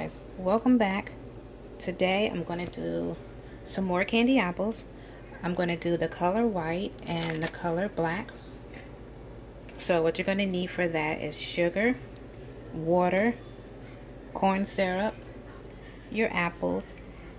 guys, welcome back. Today I'm going to do some more candy apples. I'm going to do the color white and the color black. So what you're going to need for that is sugar, water, corn syrup, your apples,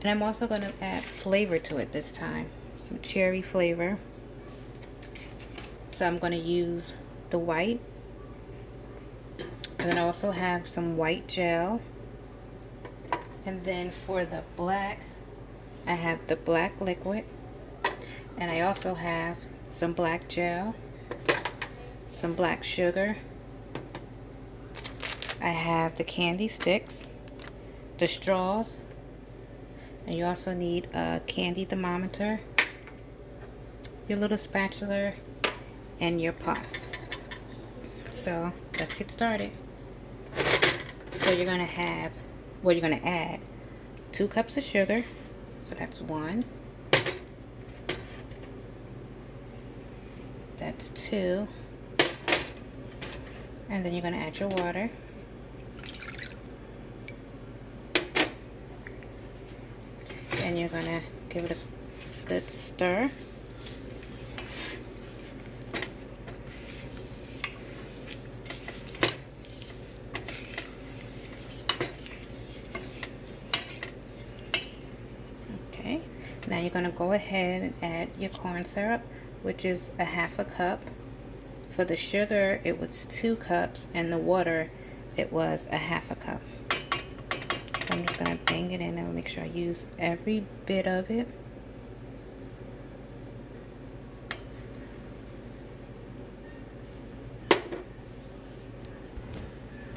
and I'm also going to add flavor to it this time, some cherry flavor. So I'm going to use the white, and then I also have some white gel. And then for the black, I have the black liquid, and I also have some black gel, some black sugar. I have the candy sticks, the straws, and you also need a candy thermometer, your little spatula, and your pot. So let's get started. So you're gonna have, well, you're gonna add 2 cups of sugar. So that's 1. That's 2. And then you're gonna add your water. And you're gonna give it a good stir. Okay, now you're gonna go ahead and add your corn syrup, which is a 1/2 cup. For the sugar, it was 2 cups, and the water, it was a 1/2 cup. I'm just gonna bang it in and make sure I use every bit of it.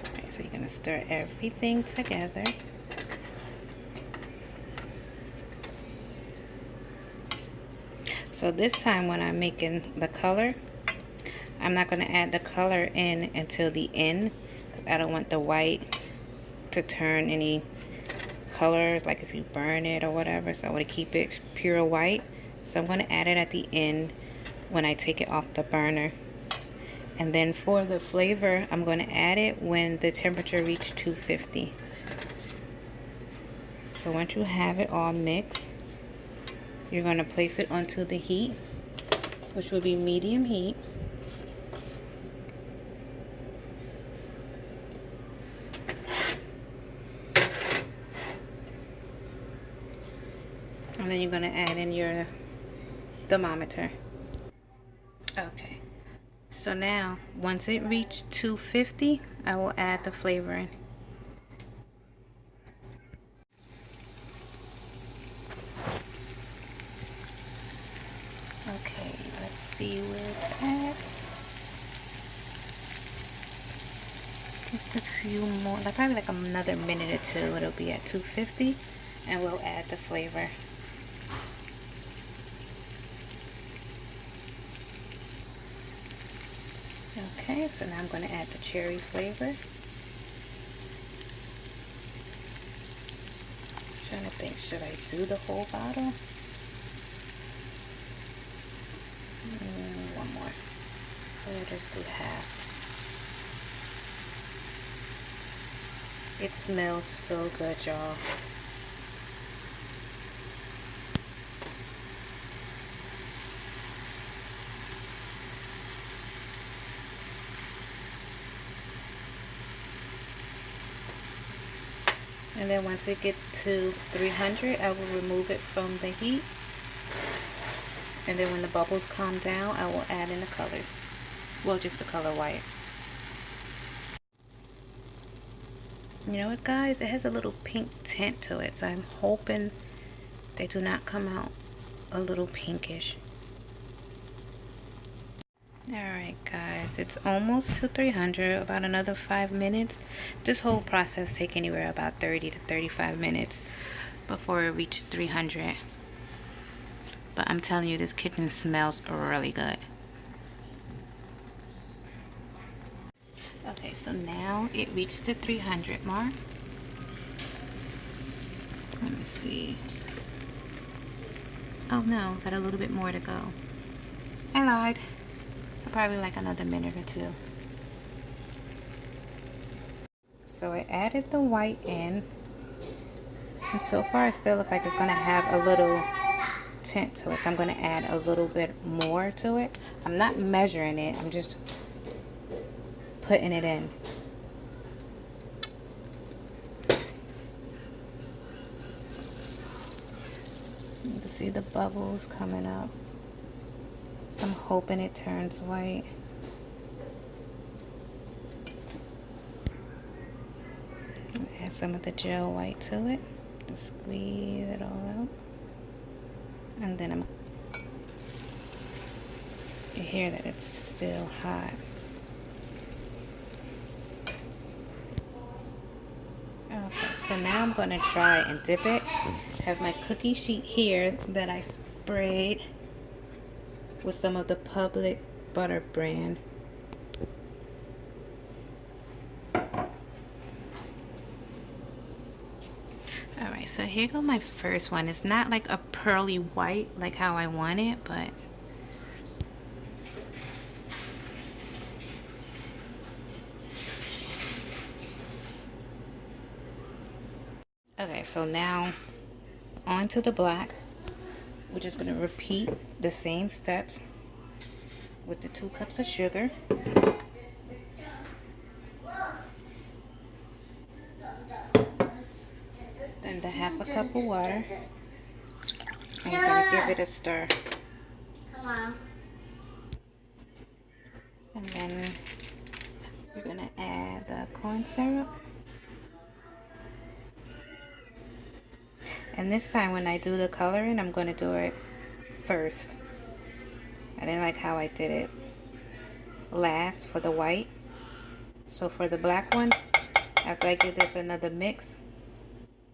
Okay, so you're gonna stir everything together. So this time when I'm making the color, I'm not gonna add the color in until the end, because I don't want the white to turn any colors, like if you burn it or whatever. So I want to keep it pure white. So I'm going to add it at the end when I take it off the burner. And then for the flavor, I'm going to add it when the temperature reaches 250. So once you have it all mixed, you're going to place it onto the heat, which will be medium heat. And then you're going to add in your thermometer. Okay, so now once it reaches 250, I will add the flavor in. Okay, let's see where it's at. Just a few more, like probably like another minute or 2, it'll be at 250, and we'll add the flavor. Okay, so now I'm going to add the cherry flavor. I'm trying to think, should I do the whole bottle? One more. We'll just do half. It smells so good, y'all. And then once it gets to 300, I will remove it from the heat. And then when the bubbles calm down, I will add in the colors. Well, just the color white. You know what, guys? It has a little pink tint to it, so I'm hoping they do not come out a little pinkish. Alright guys, it's almost to 300, about another 5 minutes. This whole process takes anywhere about 30 to 35 minutes before it reaches 300. But I'm telling you, this kitchen smells really good. Okay, so now it reached the 300 mark. Let me see. Oh no, got a little bit more to go. I lied. So probably like another minute or 2. So I added the white in, And so far it still looks like it's going to have a little tint to it, so I'm going to add a little bit more to it. I'm not measuring it, I'm just putting it in. You can see the bubbles coming up, so I'm hoping it turns white. Add some of the gel white to it, just squeeze it all out, and then you hear that it's still hot. Okay, so now I'm going to try and dip it. I have my cookie sheet here that I sprayed with some of the Public Butter brand. Alright, so here go my first one. It's not like a pearly white like how I want it, but okay, so now onto the black. We're just going to repeat the same steps with the 2 cups of sugar. Then the 1/2 cup of water. And you're going to give it a stir. And then you're going to add the corn syrup. And this time when I do the coloring, I'm going to do it first. I didn't like how I did it last for the white. So for the black one, after I give this another mix,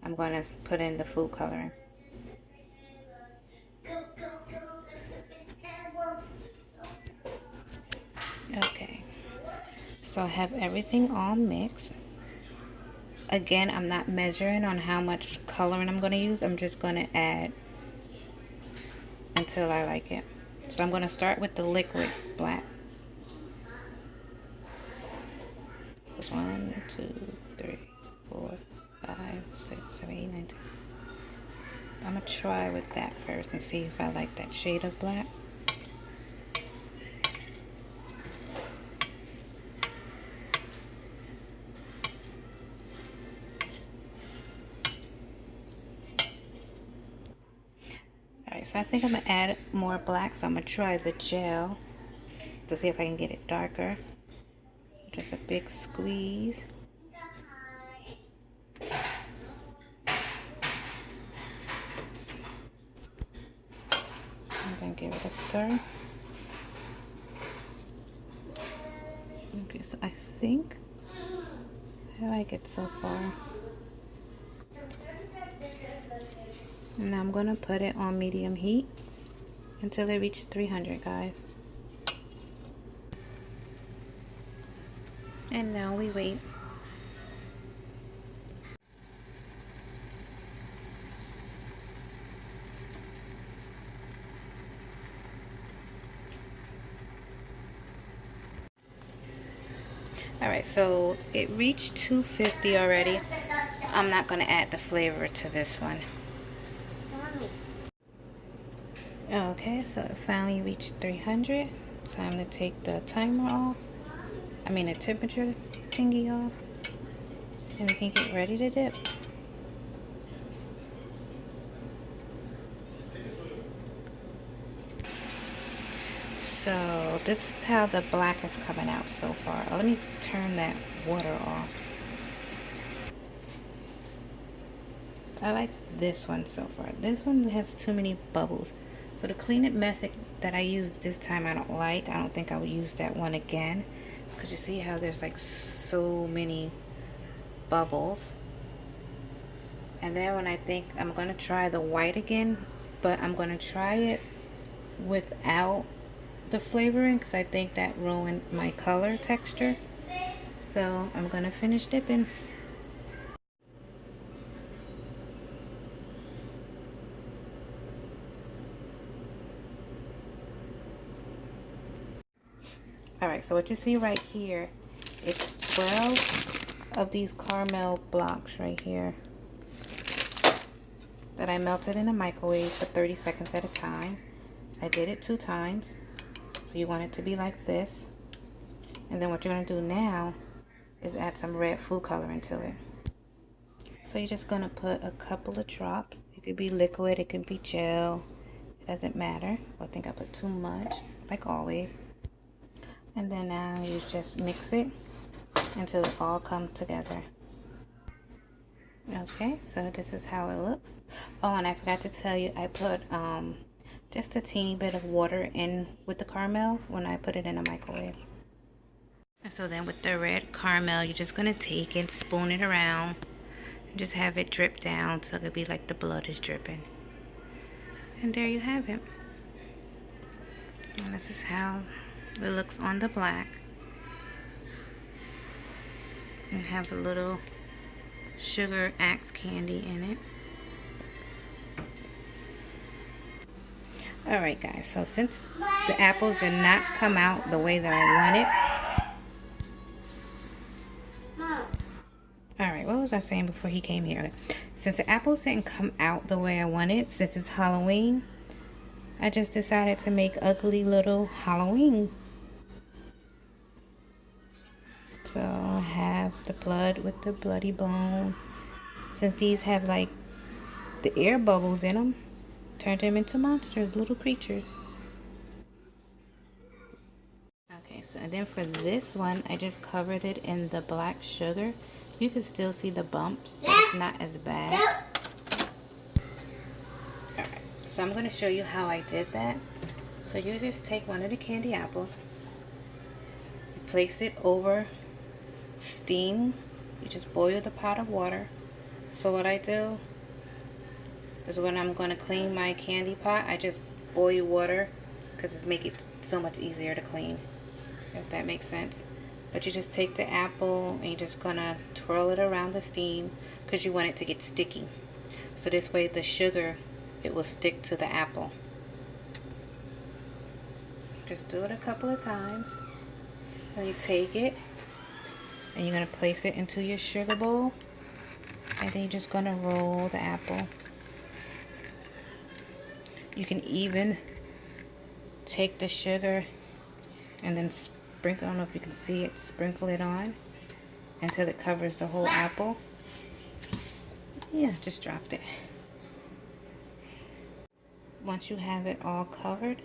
I'm going to put in the food coloring. Okay, so I have everything all mixed. Again, I'm not measuring on how much coloring I'm going to use. I'm just going to add until I like it. So I'm going to start with the liquid black. 1, 2, 3, 4, 5, 6, 7, 8, 9, 10. I'm going to try with that first and see if I like that shade of black. Alright, so I think I'm going to add more black, so I'm going to try the gel to see if I can get it darker. Just a big squeeze. And then give it a stir. Okay, so I think I like it so far. Now I'm going to put it on medium heat until it reaches 300, guys. And now we wait. Alright, so it reached 250 already. I'm not going to add the flavor to this one. Okay, so it finally reached 300. Time to take the timer off. I mean the temperature thingy off. And we can get ready to dip. So this is how the black is coming out so far. Let me turn that water off. So I like this one so far. This one has too many bubbles. So the Clean It method that I used this time I don't like. I don't think I would use that one again. Because you see how there's like so many bubbles. And then when I think I'm going to try the white again. But I'm going to try it without the flavoring. Because I think that ruined my color texture. So I'm going to finish dipping. Alright, so what you see right here, it's 12 of these caramel blocks right here. that I melted in the microwave for 30 seconds at a time. I did it 2 times. So you want it to be like this. And then what you're going to do now is add some red food color into it. So you're just going to put a couple of drops. It could be liquid, it could be gel. It doesn't matter. I think I put too much, like always. And then now you just mix it until it all comes together. Okay, so this is how it looks. Oh, and I forgot to tell you, I put just a teeny bit of water in with the caramel when I put it in the microwave. And so then with the red caramel, you're just going to take it, spoon it around, and just have it drip down so it'll be like the blood is dripping. And there you have it. And this is how it looks on the black. And have a little sugar axe candy in it. Alright guys, so since the apples did not come out the way that I wanted. Alright, what was I saying before he came here? Since the apples didn't come out the way I wanted, since it's Halloween, I just decided to make ugly little Halloween. So I have the blood with the bloody bone. Since these have like the air bubbles in them, turned them into monsters, little creatures. Okay, so then for this one, I just covered it in the black sugar. You can still see the bumps, but it's not as bad. Alright, so I'm going to show you how I did that. So you just take one of the candy apples, you place it over steam. You just boil the pot of water. So what I do is when I'm going to clean my candy pot, I just boil water because it's make it so much easier to clean, if that makes sense. But you just take the apple and you're just going to twirl it around the steam because you want it to get sticky. So this way the sugar, it will stick to the apple. Just do it a couple of times. Then you take it and you're going to place it into your sugar bowl. And then you're just going to roll the apple. You can even take the sugar and then sprinkle, I don't know if you can see it, sprinkle it on until it covers the whole apple. Yeah, just dropped it. Once you have it all covered,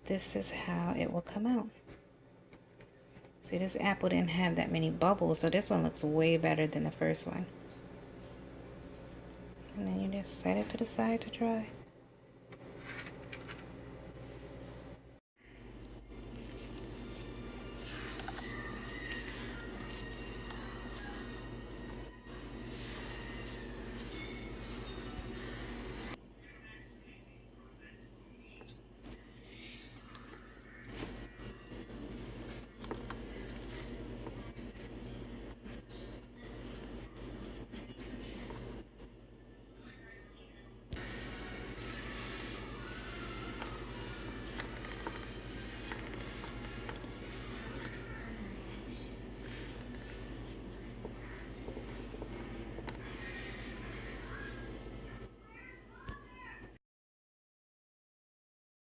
this is how it will come out. See, this apple didn't have that many bubbles, so this one looks way better than the first one. And then you just set it to the side to dry.